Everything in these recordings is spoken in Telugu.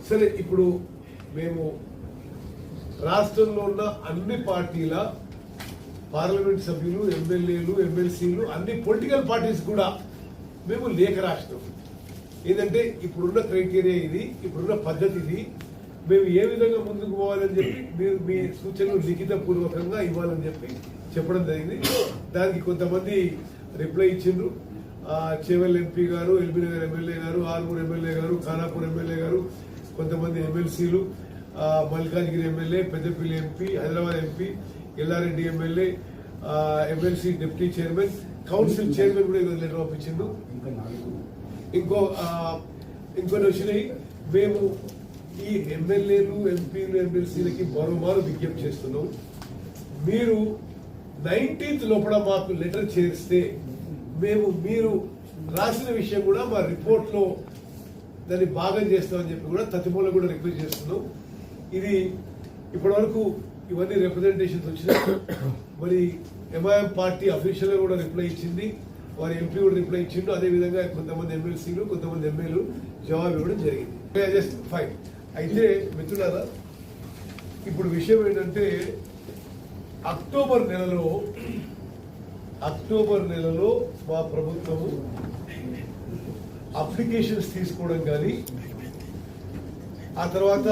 సరే, ఇప్పుడు మేము రాష్ట్రంలో ఉన్న అన్ని పార్టీల పార్లమెంట్ సభ్యులు, ఎమ్మెల్యేలు, ఎమ్మెల్సీలు, అన్ని పొలిటికల్ పార్టీస్ కూడా మేము లేఖ రాసినాం. ఏంటంటే ఇప్పుడున్న క్రైటీరియా ఇది, ఇప్పుడున్న పద్ధతి ఇది, మేము ఏ విధంగా ముందుకు పోవాలని చెప్పి మీరు మీ సూచనలు లిఖిత పూర్వకంగా ఇవ్వాలని చెప్పి చెప్పడం జరిగింది. దానికి కొంతమంది రిప్లై ఇచ్చిండ్రు. చేవెల్ ఎంపీ గారు, ఎల్బీ నగర్ ఎమ్మెల్యే గారు, ఆర్మూర్ ఎమ్మెల్యే గారు, ఖానాపూర్ ఎమ్మెల్యే గారు, కొంతమంది ఎమ్మెల్సీలు, Malkajgiri MLA, Peddapalli MP, Hyderabad MP, Yellareddy MLA, MLC deputy chairman, council chairman కూడా ఈరోజు లెటర్ పంపించిండు. ఇంకొన్ని వచ్చినాయి. మేము ఈ ఎమ్మెల్యేలు, ఎంపీలు, ఎమ్మెల్సీలకి మరోమారు విజ్ఞప్తి చేస్తున్నాం. మీరు 19th లోపల మాకు లెటర్ చేరిస్తే మేము మీరు రాసిన విషయం కూడా మా రిపోర్ట్ లో దాన్ని భాగం చేస్తామని చెప్పి కూడా తతిమూల కూడా రిక్వెస్ట్ చేస్తున్నాం. ఇది ఇప్పటి వరకు ఇవన్నీ రిప్రజెంటేషన్స్ వచ్చినాయి. మరి ఎంఐఎం పార్టీ అఫీషియల్ గా కూడా రిప్లై ఇచ్చింది, వారి ఎంపీ కూడా రిప్లై ఇచ్చిండు. అదేవిధంగా కొంతమంది ఎమ్మెల్సీలు, కొంతమంది ఎమ్మెల్యేలు జవాబు ఇవ్వడం జరిగింది. Just fine. అయితే మిత్రులారా, ఇప్పుడు విషయం ఏంటంటే అక్టోబర్ నెలలో మా ప్రభుత్వము అప్లికేషన్స్ తీసుకోవడం కానీ, ఆ తర్వాత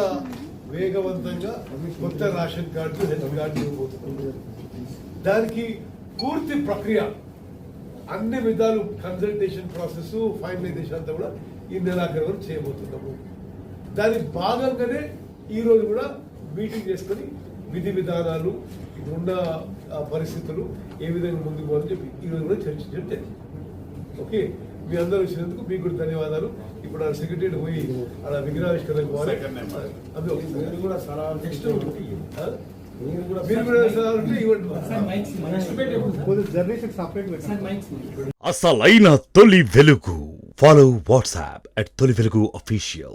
వేగవంతంగా కొత్త రేషన్ కార్డు, హెల్త్ కార్డు ఇవ్వబోతున్నాం. దానికి పూర్తి ప్రక్రియ అన్ని విధాలు కన్సల్టేషన్ ప్రాసెస్, ఫైనలైజేషన్ అంతా కూడా ఈ నెలాఖరు వరకు చేయబోతున్నాము. దాని భాగంగానే ఈ రోజు కూడా మీటింగ్ చేసుకొని విధి విధానాలు, ఇప్పుడున్న పరిస్థితులు ఏ విధంగా ముందుకు పోవాలని చెప్పి ఈ రోజు కూడా చర్చించడం జరిగింది. ఓకే, మీ అందరూ వచ్చినందుకు మీకు కూడా ధన్యవాదాలు. ఇప్పుడు ఆ సెక్రటరీ పోయి అలా విగ్రహావిష్కరణ పోవాలి. అసలైన తొలి వెలుగు. ఫాలో వాట్సాప్ @తొలి వెలుగు official.